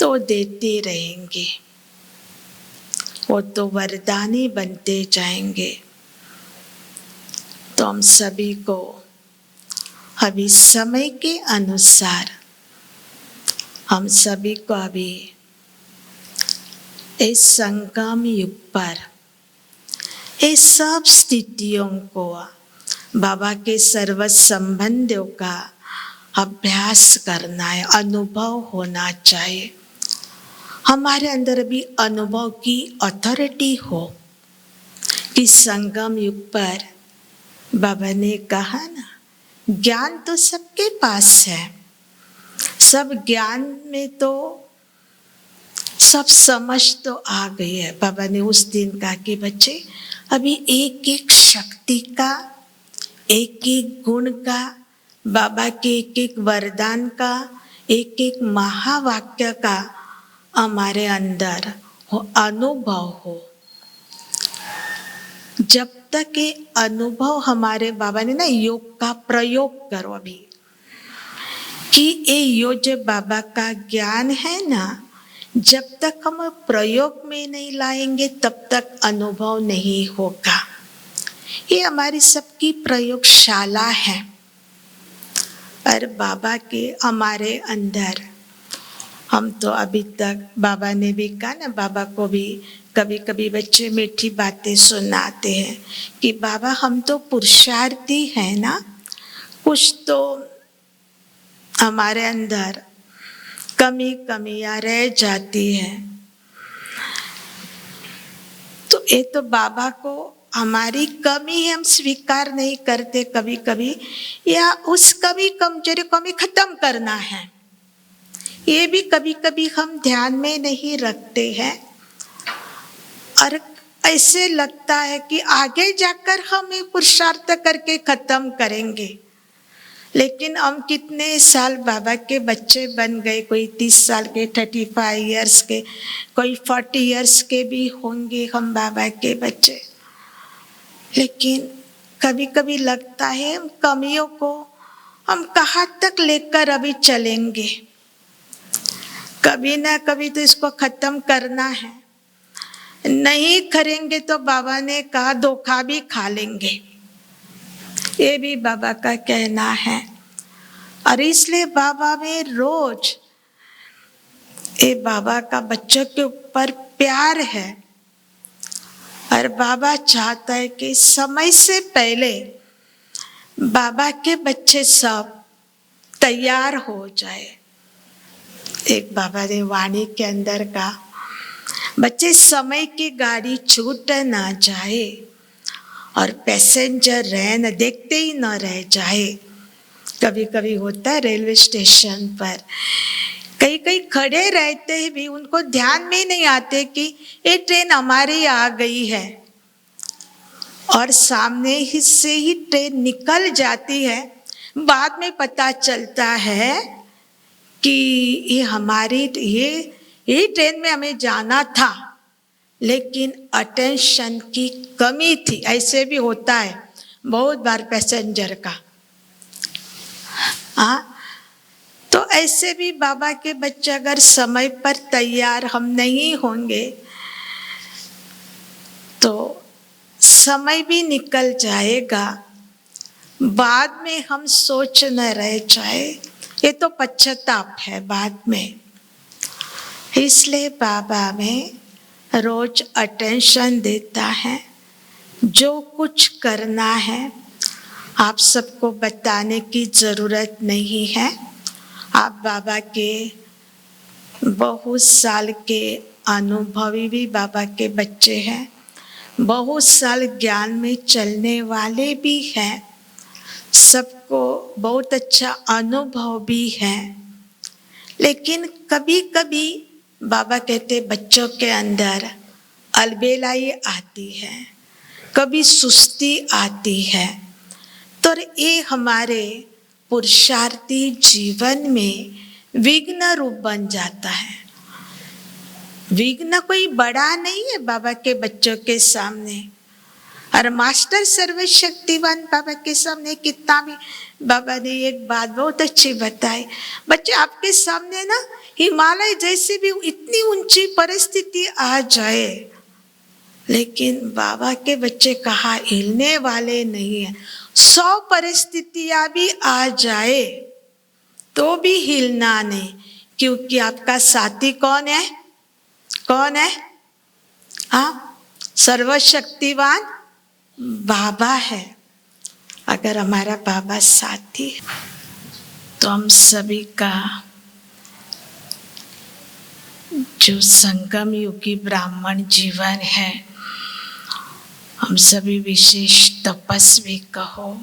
तो देते रहेंगे, वो तो वरदानी बनते जाएंगे। तो हम सभी को अभी समय के अनुसार हम सभी को अभी इस संगम युग पर इस सब स्थितियों को बाबा के सर्व संबंधों का अभ्यास करना है, अनुभव होना चाहिए। हमारे अंदर भी अनुभव की अथॉरिटी हो कि संगम युग पर बाबा ने कहा ना, ज्ञान तो सबके पास है, सब ज्ञान में तो सब समझ तो आ गई है। बाबा ने उस दिन कहा कि बच्चे अभी एक एक शक्ति का, एक एक गुण का, बाबा के एक एक वरदान का, एक एक महावाक्य का हमारे अंदर अनुभव हो। जब तक ये अनुभव हमारे बाबा ने ना योग का प्रयोग करो अभी, कि ये जो बाबा का ज्ञान है ना, जब तक हम प्रयोग में नहीं लाएंगे तब तक अनुभव नहीं होगा। ये हमारी सबकी प्रयोगशाला है। और बाबा के हमारे अंदर हम तो अभी तक, बाबा ने भी कहा ना, बाबा को भी कभी कभी बच्चे मीठी बातें सुनाते हैं कि बाबा हम तो पुरुषार्थी हैं ना, कुछ तो हमारे अंदर कमियां रह जाती है। तो ये तो बाबा को हमारी कमी हम स्वीकार नहीं करते कभी कभी, या उस कमी कमजोरी को हमें खत्म करना है, ये भी कभी कभी हम ध्यान में नहीं रखते हैं। और ऐसे लगता है कि आगे जाकर हम ये पुरुषार्थ करके खत्म करेंगे। लेकिन हम कितने साल बाबा के बच्चे बन गए, कोई 30 साल के, 35 इयर्स के, कोई 40 इयर्स के भी होंगे हम बाबा के बच्चे। लेकिन कभी कभी लगता है हम कमियों को हम कहाँ तक लेकर अभी चलेंगे, कभी ना कभी तो इसको खत्म करना है। नहीं करेंगे तो बाबा ने कहा धोखा भी खा लेंगे, ये भी बाबा का कहना है। और इसलिए बाबा में रोज ये बाबा का बच्चों के ऊपर प्यार है। और बाबा चाहता है कि समय से पहले बाबा के बच्चे सब तैयार हो जाए। एक बाबा ने वाणी के अंदर कहा, बच्चे समय की गाड़ी छूट ना जाए और पैसेंजर देखते ही न रह जाए। कभी कभी होता है रेलवे स्टेशन पर, कई कई खड़े रहते हैं भी, उनको ध्यान में नहीं आते कि ये ट्रेन हमारी आ गई है, और सामने ही से ही ट्रेन निकल जाती है। बाद में पता चलता है कि ये हमारी ये ट्रेन में हमें जाना था, लेकिन अटेंशन की कमी थी। ऐसे भी होता है बहुत बार पैसेंजर का। तो ऐसे भी बाबा के बच्चे अगर समय पर तैयार हम नहीं होंगे तो समय भी निकल जाएगा, बाद में हम सोच न रह जाए, ये तो पश्चाताप है बाद में। इसलिए बाबा में रोज अटेंशन देता है। जो कुछ करना है आप सबको बताने की जरूरत नहीं है। आप बाबा के बहुत साल के अनुभवी भी बाबा के बच्चे हैं, बहुत साल ज्ञान में चलने वाले भी हैं, सबको बहुत अच्छा अनुभव भी है। लेकिन कभी कभी बाबा कहते बच्चों के अंदर अलबेलाई आती है, कभी सुस्ती आती है। तो ये हमारे पुरुषार्थी जीवन में विघ्न रूप बन जाता है। विघ्न कोई बड़ा नहीं है बाबा के बच्चों के सामने, और मास्टर सर्वशक्तिवान बाबा के सामने कितना भी बाबा ने एक बात बहुत अच्छी बताई, बच्चे आपके सामने ना हिमालय जैसी भी इतनी ऊंची परिस्थिति आ जाए, लेकिन बाबा के बच्चे कहा हिलने वाले नहीं है। 100 परिस्थितियां भी आ जाए तो भी हिलना नहीं, क्योंकि आपका साथी कौन है? कौन है? हाँ, सर्वशक्तिवान बाबा है। अगर हमारा बाबा साथी है तो हम सभी का जो संगम युगी ब्राह्मण जीवन है, हम सभी विशेष तपस्वी कहो,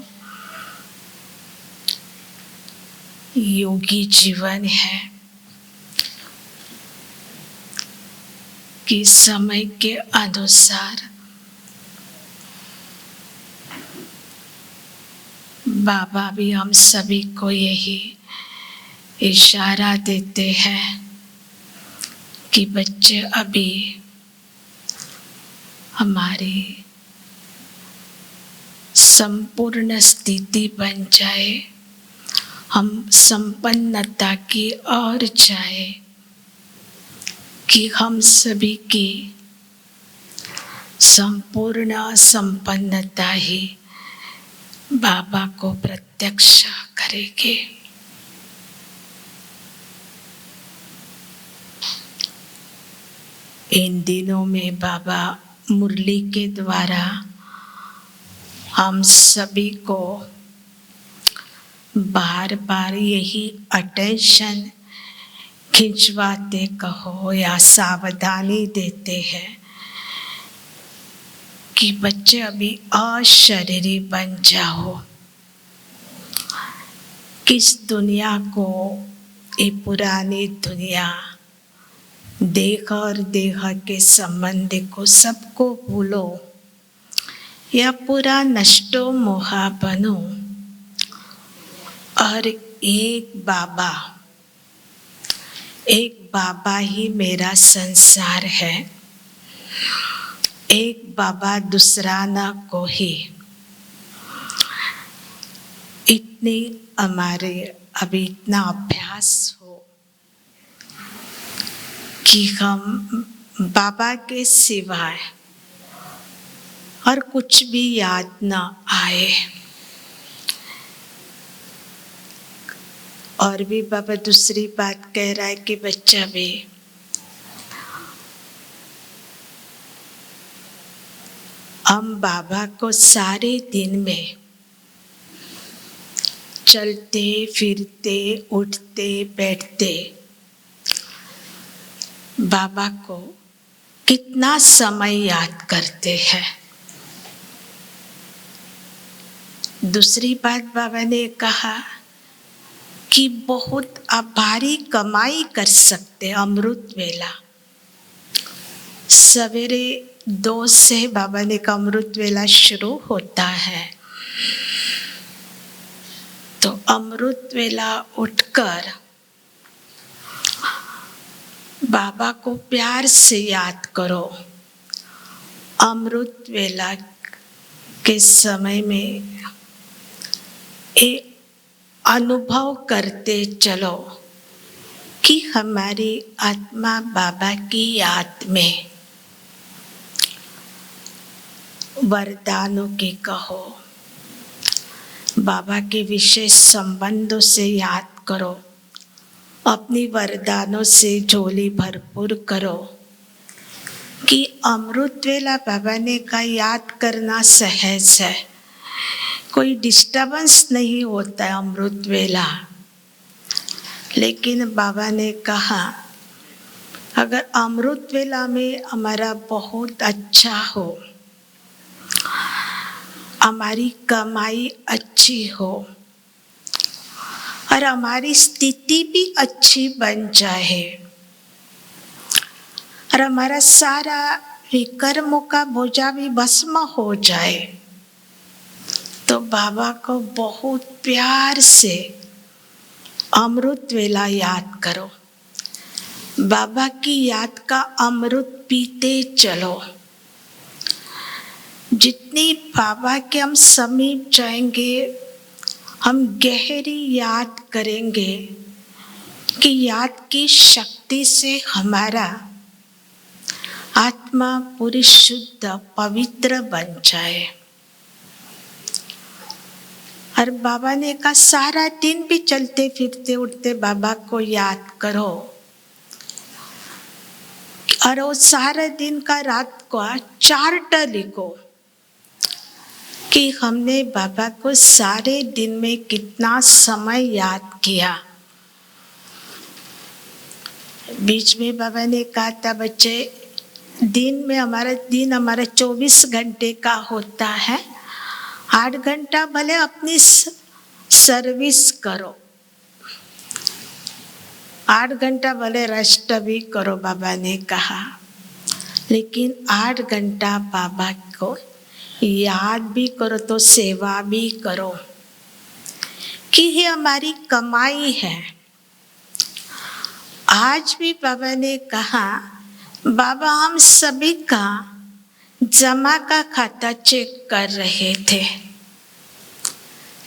योगी जीवन है कि समय के अनुसार बाबा भी हम सभी को यही इशारा देते हैं कि बच्चे अभी हमारी संपूर्ण स्थिति बन जाए, हम संपन्नता की ओर जाए, कि हम सभी की संपूर्ण संपन्नता ही बाबा को प्रत्यक्ष करेंगे। इन दिनों में बाबा मुरली के द्वारा हम सभी को बार बार यही अटेंशन खिंचवाते कहो या सावधानी देते हैं कि बच्चे अभी अशरीरी बन जाओ। किस दुनिया को, ये पुरानी दुनिया, देह और देह के संबंध को सबको भूलो, या पूरा नष्टो मोहा बनो और एक बाबा ही मेरा संसार है, एक बाबा दूसरा ना कोई। इतनी हमारे अभी इतना अभ्यास हो कि हम बाबा के सिवाय और कुछ भी याद ना आए। और भी बाबा दूसरी बात कह रहा है कि बच्चा भी हम बाबा को सारे दिन में चलते फिरते उठते बैठते बाबा को कितना समय याद करते हैं। दूसरी बात बाबा ने कहा कि बहुत भारी कमाई कर सकते अमृत वेला। सवेरे 2 से बाबा ने का अमृत वेला शुरू होता है, तो अमृत वेला उठकर बाबा को प्यार से याद करो। अमृत वेला के समय में ये अनुभव करते चलो कि हमारी आत्मा बाबा की याद में, वरदानों के कहो, बाबा के विशेष संबंधों से याद करो, अपनी वरदानों से झोली भरपूर करो कि अमृत वेला बाबा ने का याद करना सहज है, कोई डिस्टर्बेंस नहीं होता है अमृत वेला। लेकिन बाबा ने कहा अगर अमृत वेला में हमारा बहुत अच्छा हो, हमारी कमाई अच्छी हो और हमारी स्थिति भी अच्छी बन जाए और हमारा सारा विकर्मों का बोझा भी भस्म हो जाए, तो बाबा को बहुत प्यार से अमृत वेला याद करो। बाबा की याद का अमृत पीते चलो। जितनी बाबा के हम समीप जाएंगे हम गहरी याद करेंगे कि याद की शक्ति से हमारा आत्मा पूरी शुद्ध पवित्र बन जाए। और बाबा ने कहा सारा दिन भी चलते फिरते उठते बाबा को याद करो, और वो सारा दिन का रात को चार्ट लिखो कि हमने बाबा को सारे दिन में कितना समय याद किया। बीच में बाबा ने कहा था बच्चे, दिन हमारा 24 घंटे का होता है, 8 घंटा भले अपनी सर्विस करो, 8 घंटा भले रेस्ट भी करो, बाबा ने कहा, लेकिन 8 घंटा बाबा को याद भी करो, तो सेवा भी करो, कि ये हमारी कमाई है। आज भी बाबा ने कहा, बाबा हम सभी का जमा का खाता चेक कर रहे थे।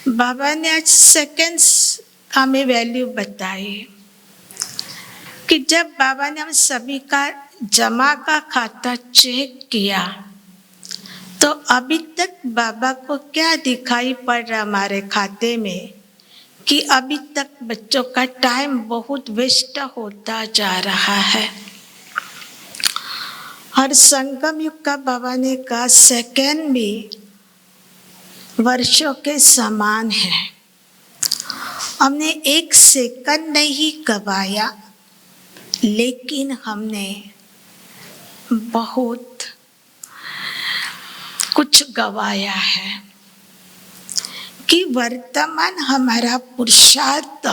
बाबा ने आज सेकंड्स हमें वैल्यू बताई कि जब बाबा ने हम सभी का जमा का खाता चेक किया तो अभी तक बाबा को क्या दिखाई पड़ रहा हमारे खाते में, कि अभी तक बच्चों का टाइम बहुत वेस्ट होता जा रहा है। और संगम युग का बाबा ने कहा सेकंड भी वर्षों के समान है। हमने 1 सेकंड नहीं गवाया, लेकिन हमने बहुत कुछ गवाया है। कि वर्तमान हमारा पुरुषार्थ,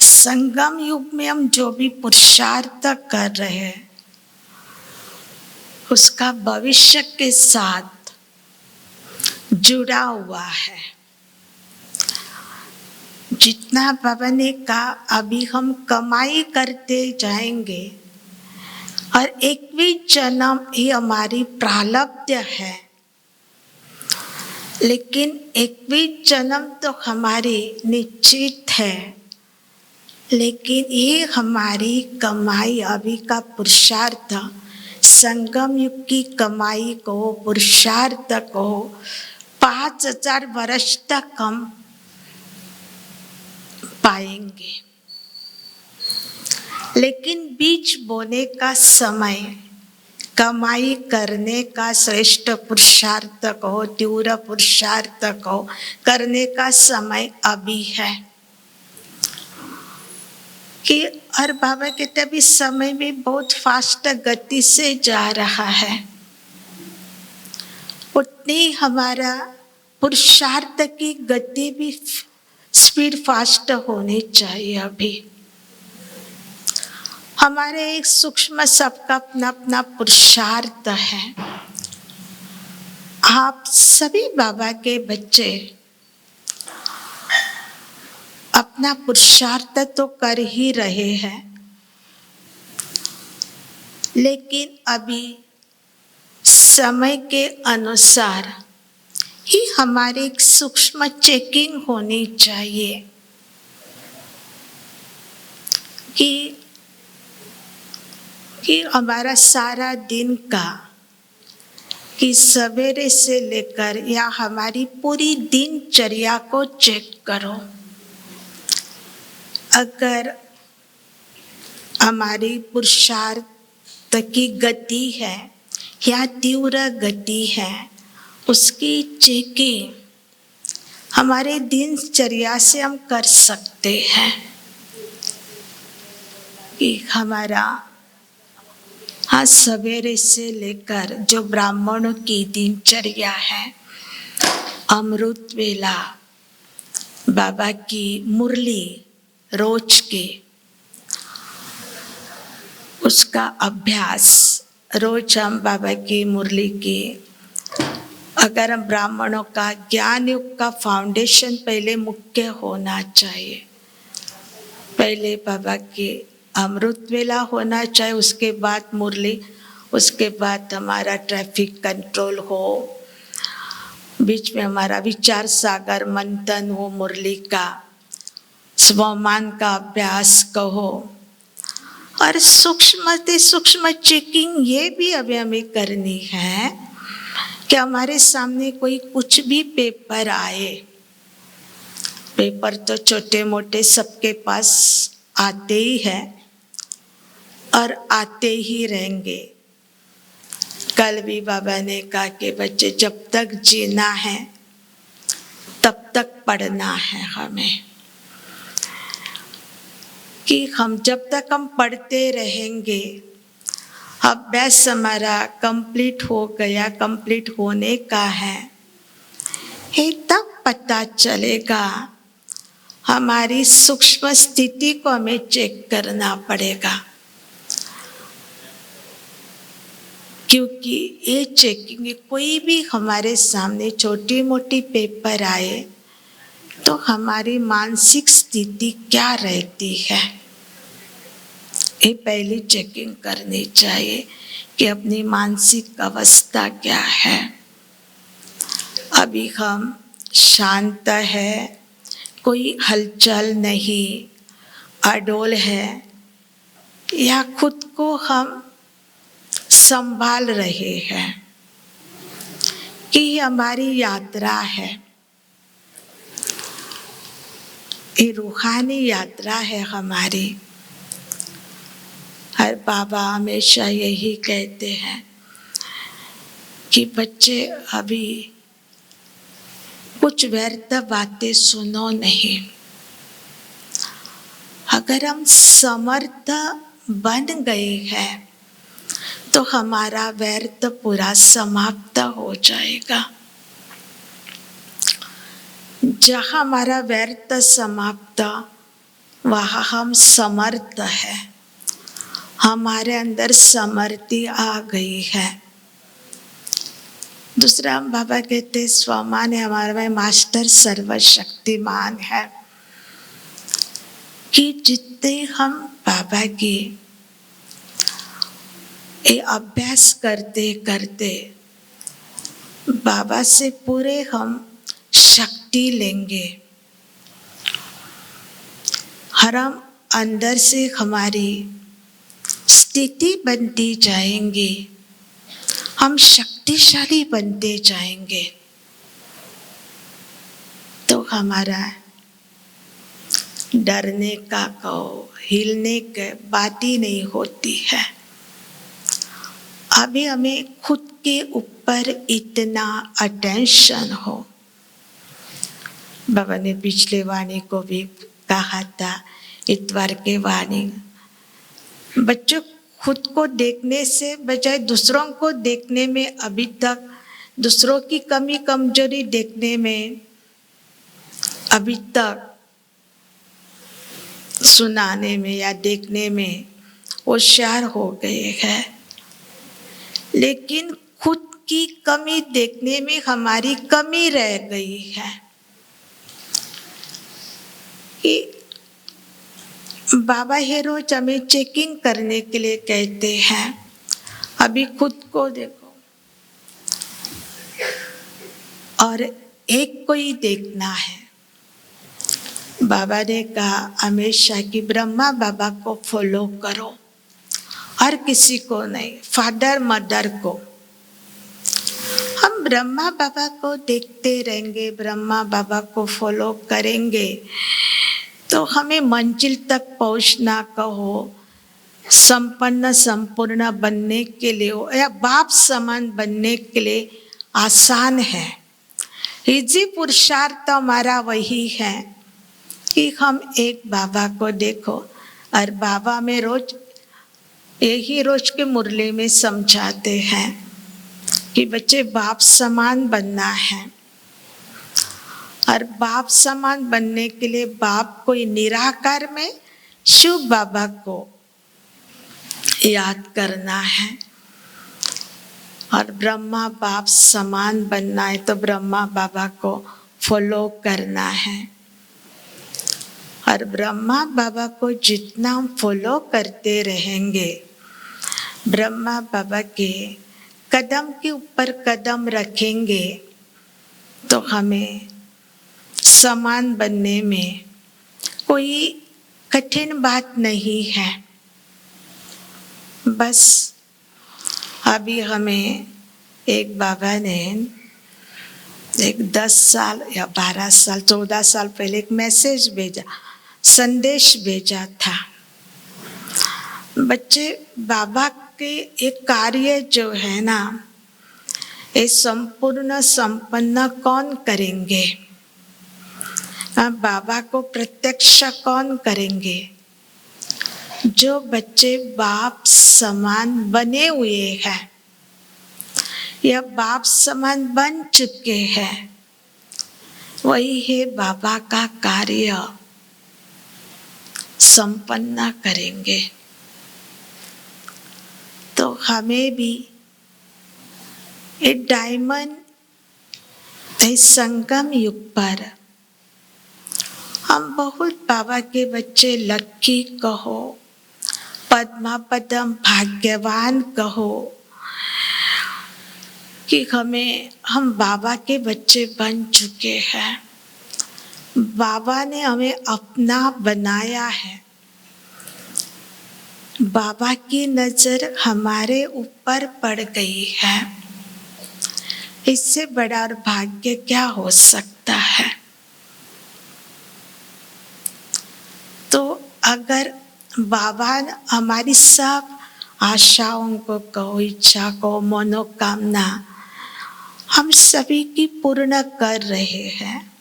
संगम युग में हम जो भी पुरुषार्थ कर रहे हैं उसका भविष्य के साथ जुड़ा हुआ है। जितना बाबा ने कहा अभी हम कमाई करते जाएंगे, और 21 जन्म ही हमारी प्रारब्ध है, लेकिन 21 जन्म तो हमारी निश्चित है, लेकिन ये हमारी कमाई अभी का पुरुषार्थ, संगम युग की कमाई को, पुरुषार्थ को 5000 वर्ष तक हम पाएंगे। लेकिन बीज बोने का समय, कमाई करने का श्रेष्ठ पुरुषार्थ को, तीव्र पुरुषार्थ को करने का समय अभी है। कि और बाबा कहते अभी समय भी बहुत फास्ट गति से जा रहा है, उतनी हमारा पुरुषार्थ की गति भी स्पीड फास्ट होनी चाहिए। अभी हमारे एक सूक्ष्म सबका अपना अपना पुरुषार्थ है। आप सभी बाबा के बच्चे अपना पुरुषार्थ तो कर ही रहे हैं, लेकिन अभी समय के अनुसार ही हमारी एक सूक्ष्म चेकिंग होनी चाहिए कि हमारा सारा दिन का, कि सवेरे से लेकर या हमारी पूरी दिनचर्या को चेक करो। अगर हमारी पुरुषार्थ की गति है या तीव्र गति है, उसकी चेकिंग हमारे दिनचर्या से हम कर सकते हैं। कि हमारा सवेरे से लेकर जो ब्राह्मणों की दिनचर्या है, अमृत वेला, बाबा की मुरली रोज के, उसका अभ्यास रोज हम बाबा की मुरली की, अगर हम ब्राह्मणों का ज्ञान युग का फाउंडेशन पहले मुख्य होना चाहिए। पहले बाबा की अमृत वेला होना चाहिए, उसके बाद मुरली, उसके बाद हमारा ट्रैफिक कंट्रोल हो, बीच में हमारा विचार सागर मंथन हो, मुरली का स्वमान का अभ्यास कहो, और सूक्ष्म से सूक्ष्म चेकिंग ये भी अभी हमें करनी है कि हमारे सामने कोई कुछ भी पेपर आए, पेपर तो छोटे मोटे सबके पास आते ही है और आते ही रहेंगे। कल भी बाबा ने कहा कि बच्चे जब तक जीना है तब तक पढ़ना है हमें, कि हम जब तक हम पढ़ते रहेंगे, अभ्यास हमारा कंप्लीट हो गया, कंप्लीट होने का है, ये तब पता चलेगा। हमारी सूक्ष्म स्थिति को हमें चेक करना पड़ेगा, क्योंकि ये चेकिंग, कोई भी हमारे सामने छोटी मोटी पेपर आए तो हमारी मानसिक स्थिति क्या रहती है, ये पहली चेकिंग करनी चाहिए कि अपनी मानसिक अवस्था क्या है। अभी हम शांत है, कोई हलचल नहीं, अडोल है, या खुद को हम संभाल रहे हैं कि हमारी यात्रा है, ये रूहानी यात्रा है हमारी। हर बाबा हमेशा यही कहते हैं कि बच्चे अभी कुछ व्यर्थ बातें सुनो नहीं। अगर हम समर्थ बन गए हैं तो हमारा व्यर्थ पूरा समाप्त हो जाएगा। जहाँ हमारा व्यर्थ समाप्त, वहाँ हम समर्थ है, हमारे अंदर समर्थी आ गई है। दूसरा हम बाबा कहते स्वमान है हमारा में मास्टर सर्वशक्तिमान है, कि जितने हम बाबा की ये अभ्यास करते करते बाबा से पूरे हम शक्ति लेंगे, हर हम अंदर से हमारी स्थिति बनती जाएंगी, हम शक्तिशाली बनते जाएंगे, तो हमारा डरने का कहो, हिलने की बात ही नहीं होती है। अभी हमें खुद के ऊपर इतना अटेंशन हो। बाबा ने पिछले वाणी को भी कहा था, इतवार के वाणी, बच्चों खुद को देखने से बजाय दूसरों को देखने में, अभी तक दूसरों की कमी कमजोरी देखने में अभी तक सुनाने में या देखने में होशियार हो गए हैं, लेकिन खुद की कमी देखने में हमारी कमी रह गई है। कि बाबा ये रोज हमें चेकिंग करने के लिए कहते हैं, अभी खुद को देखो और एक को ही देखना है। बाबा ने कहा हमेशा कि ब्रह्मा बाबा को फॉलो करो, हर किसी को नहीं, फादर मदर को। हम ब्रह्मा बाबा को देखते रहेंगे, ब्रह्मा बाबा को फॉलो करेंगे, तो हमें मंजिल तक पहुंचना कहो, संपन्न संपूर्ण बनने के लिए हो या बाप समान बनने के लिए आसान है। इजी पुरुषार्थ हमारा वही है कि हम एक बाबा को देखो, और बाबा में रोज यही रोज के मुरली में समझाते हैं कि बच्चे बाप समान बनना है, और बाप समान बनने के लिए बाप को निराकार में शिव बाबा को याद करना है, और ब्रह्मा बाप समान बनना है तो ब्रह्मा बाबा को फॉलो करना है। और ब्रह्मा बाबा को जितना हम फॉलो करते रहेंगे, ब्रह्मा बाबा के कदम के ऊपर कदम रखेंगे, तो हमें समान बनने में कोई कठिन बात नहीं है। बस अभी हमें एक बाबा ने एक 10 साल या 12 साल 14 साल पहले एक मैसेज भेजा, संदेश भेजा था। बच्चे, बाबा के एक कार्य जो है ना, ये संपूर्ण संपन्न कौन करेंगे? बाबा को प्रत्यक्ष कौन करेंगे? जो बच्चे बाप समान बने हुए हैं या बाप समान बन चुके हैं, वही है बाबा का कार्य संपन्न करेंगे। तो हमें भी एक डायमंड इस संगम युग पर हम बहुत बाबा के बच्चे लक्की कहो, पद्मा पदम भाग्यवान कहो कि हम बाबा के बच्चे बन चुके हैं। बाबा ने हमें अपना बनाया है। बाबा की नजर हमारे ऊपर पड़ गई है। इससे बड़ा और भाग्य क्या हो सकता है? तो अगर बाबा हमारी सब आशाओं को कहो, इच्छा को, मनोकामना हम सभी की पूर्ण कर रहे हैं,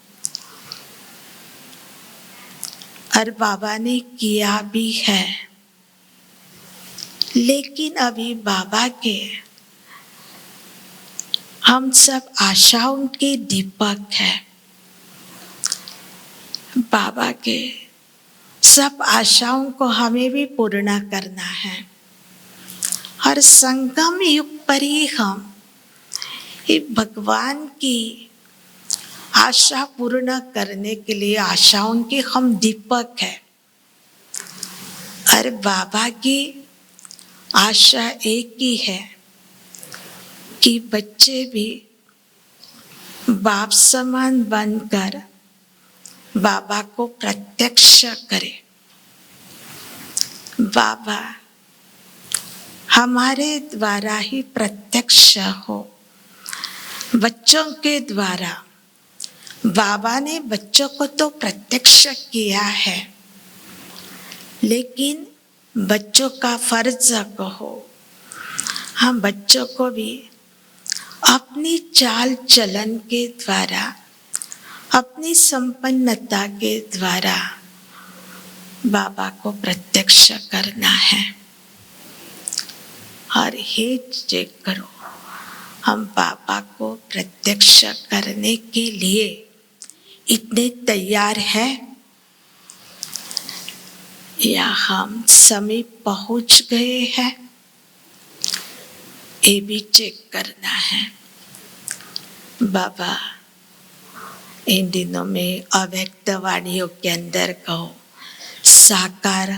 और बाबा ने किया भी है। लेकिन अभी बाबा के हम सब आशाओं के दीपक हैं। बाबा के सब आशाओं को हमें भी पूर्ण करना है। और संगम युग पर ही हम भगवान की आशा पूर्ण करने के लिए आशाओं के हम दीपक हैं। और बाबा की आशा एक ही है कि बच्चे भी बाप समान बनकर बाबा को प्रत्यक्ष करें। बाबा हमारे द्वारा ही प्रत्यक्ष हो, बच्चों के द्वारा। बाबा ने बच्चों को तो प्रत्यक्ष किया है, लेकिन बच्चों का फर्ज कहो, हम बच्चों को भी अपनी चाल चलन के द्वारा, अपनी संपन्नता के द्वारा बाबा को प्रत्यक्ष करना है। और ये चेक करो, हम बाबा को प्रत्यक्ष करने के लिए इतने तैयार हैं या हम समीप पहुंच गए हैं? ये भी चेक करना है। बाबा इन दिनों में अव्यक्त वाणियों के अंदर कहो, साकार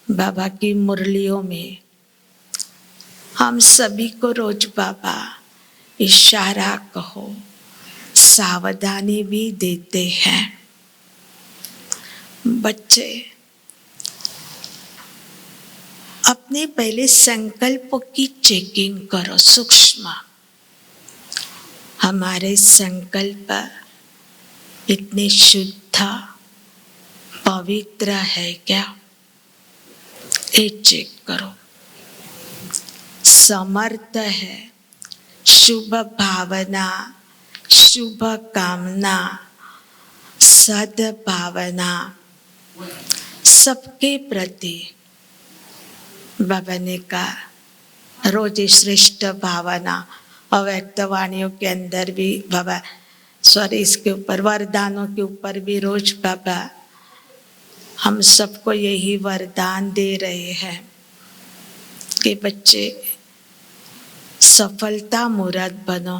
बाबा की मुरलियों में हम सभी को रोज बाबा इशारा कहो, सावधानी भी देते हैं। बच्चे अपने पहले संकल्पों की चेकिंग करो सूक्ष्म। हमारे संकल्प इतने शुद्ध पवित्र है क्या? ये चेक करो। समर्थ है, शुभ भावना, शुभ कामना, सद्भावना सबके प्रति बाबा ने कहा रोज श्रेष्ठ भावना। अव्यक्त वाणियों के अंदर भी बाबा इसके ऊपर वरदानों के ऊपर भी रोज बाबा हम सबको यही वरदान दे रहे हैं कि बच्चे सफलता मूर्त बनो।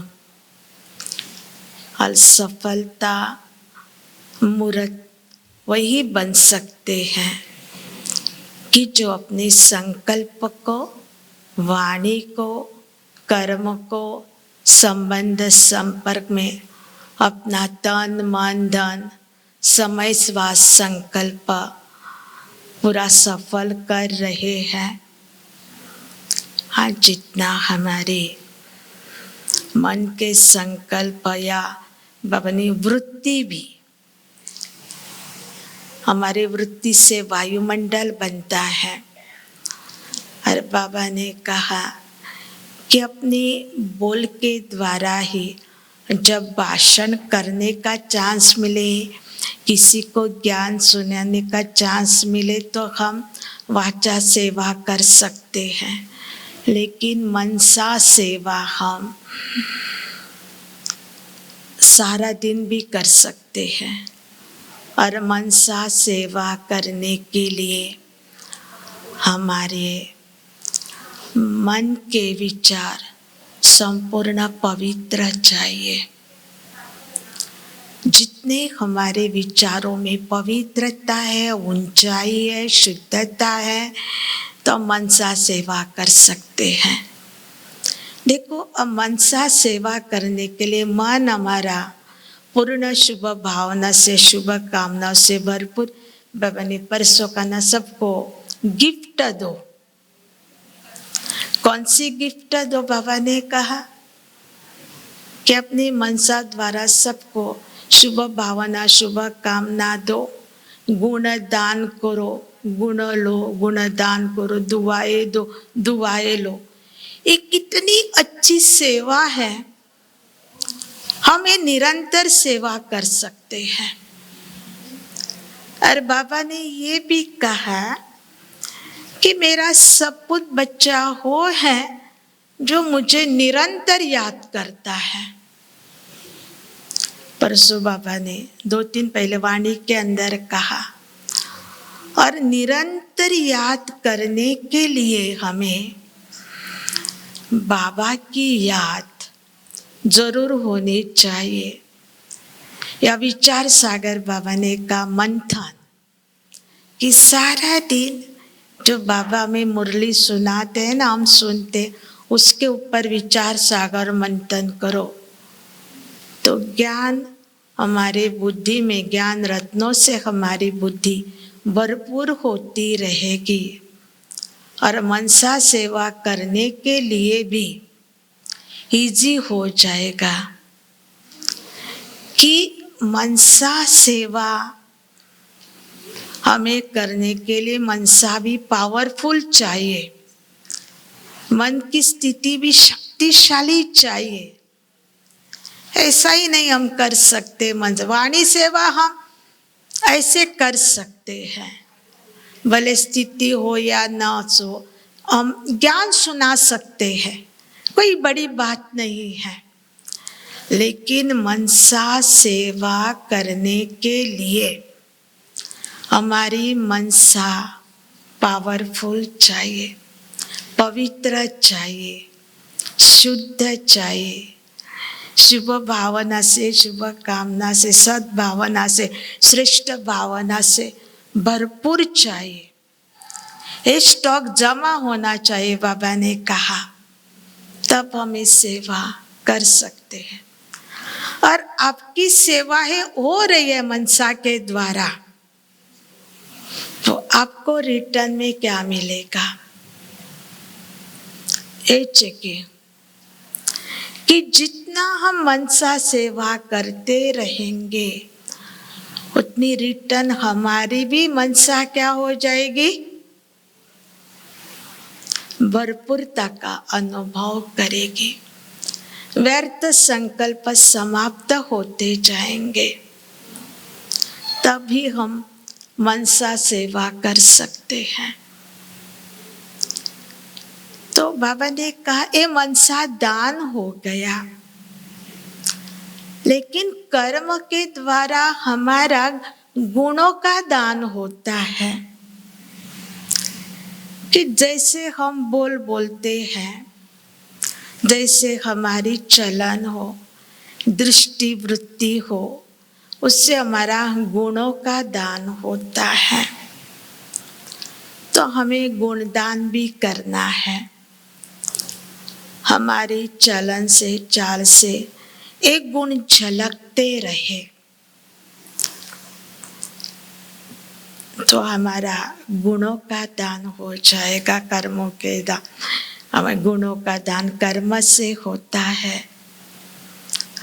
और सफलता मूर्त वही बन सकते हैं कि जो अपने संकल्प को, वाणी को, कर्म को संबंध संपर्क में अपना तन मन धन समय श्वास संकल्प पूरा सफल कर रहे हैं। आज जितना हमारे मन के संकल्प या अपनी वृत्ति भी, हमारे वृत्ति से वायुमंडल बनता है। और बाबा ने कहा कि अपने बोल के द्वारा ही जब भाषण करने का चांस मिले, किसी को ज्ञान सुनाने का चांस मिले तो हम वाचा सेवा कर सकते हैं, लेकिन मनसा सेवा हम सारा दिन भी कर सकते हैं। और मनसा सेवा करने के लिए हमारे मन के विचार संपूर्ण पवित्र चाहिए। जितने हमारे विचारों में पवित्रता है, ऊंचाई है, शुद्धता है, तो मनसा सेवा कर सकते हैं। देखो, अब मनसा सेवा करने के लिए मन हमारा पूर्ण शुभ भावना से, शुभ कामनाओं से भरपूर। बाबा ने परसों का ना सबको गिफ्ट दो। कौन सी गिफ्ट दो? बाबा ने कहा कि अपनी मनसा द्वारा सबको शुभ भावना, शुभ कामना दो। गुण दान करो, गुण लो, गुण दान करो, दुआएं दो, दुआएं लो। ये कितनी अच्छी सेवा है। हम ये निरंतर सेवा कर सकते हैं। और बाबा ने ये भी कहा कि मेरा सपूत बच्चा वो है जो मुझे निरंतर याद करता है। परसों बाबा ने 2-3 पहले वाणी के अंदर कहा, और निरंतर याद करने के लिए हमें बाबा की याद जरूर होनी चाहिए। या विचार सागर बाबा ने का मंथन कि सारा दिन जो बाबा में मुरली सुनाते हैं ना, हम सुनते, उसके ऊपर विचार सागर मंथन करो तो ज्ञान हमारे बुद्धि में, ज्ञान रत्नों से हमारी बुद्धि भरपूर होती रहेगी। और मनसा सेवा करने के लिए भी इजी हो जाएगा कि मनसा सेवा हमें करने के लिए मनसा भी पावरफुल चाहिए, मन की स्थिति भी शक्तिशाली चाहिए। ऐसा ही नहीं हम कर सकते। वाणी सेवा हम ऐसे कर सकते हैं, भले स्थिति हो या ना हो, हम ज्ञान सुना सकते हैं, कोई बड़ी बात नहीं है। लेकिन मनसा सेवा करने के लिए हमारी मनसा पावरफुल चाहिए, पवित्र चाहिए, शुद्ध चाहिए, शुभ भावना से, शुभ कामना से, सद्भावना से, श्रेष्ठ भावना से भरपूर चाहिए। ये स्टॉक जमा होना चाहिए, बाबा ने कहा, तब हम इस सेवा कर सकते हैं। और आपकी सेवा है हो रही है मनसा के द्वारा, तो आपको रिटर्न में क्या मिलेगा? ये चेकिए कि जितना हम मनसा सेवा करते रहेंगे उतनी रिटर्न हमारी भी मनसा क्या हो जाएगी? भरपूरता का अनुभव करेगी। व्यर्थ संकल्प समाप्त होते जाएंगे, तभी हम मनसा सेवा कर सकते हैं। तो बाबा ने कहा ये मनसा दान हो गया, लेकिन कर्म के द्वारा हमारा गुणों का दान होता है। कि जैसे हम बोलते हैं, जैसे हमारी चलन हो, दृष्टि वृत्ति हो, उससे हमारा गुणों का दान होता है। तो हमें गुणदान भी करना है। हमारी चलन से, चाल से एक गुण झलकते रहे तो हमारा गुणों का दान हो जाएगा। कर्मों के दान, हमें गुणों का दान कर्म से होता है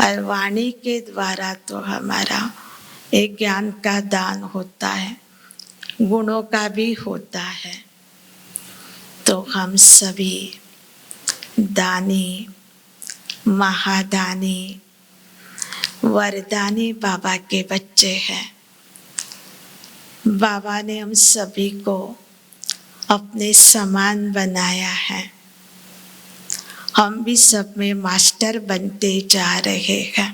और वाणी के द्वारा तो हमारा एक ज्ञान का दान होता है, गुणों का भी होता है। तो हम सभी दानी, महादानी, वरदानी बाबा के बच्चे हैं। बाबा ने हम सभी को अपने समान बनाया है। हम भी सब में मास्टर बनते जा रहे हैं।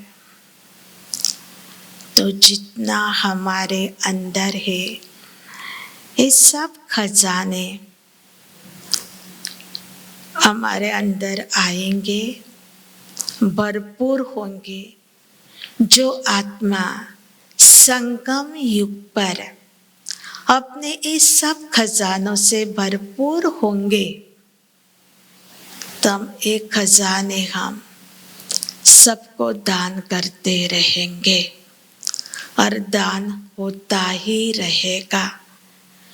तो जितना हमारे अंदर है, ये सब खजाने हमारे अंदर आएंगे, भरपूर होंगे। जो आत्मा संगम युग पर अपने इस सब खजानों से भरपूर होंगे, तब एक खजाने हम सबको दान करते रहेंगे और दान होता ही रहेगा।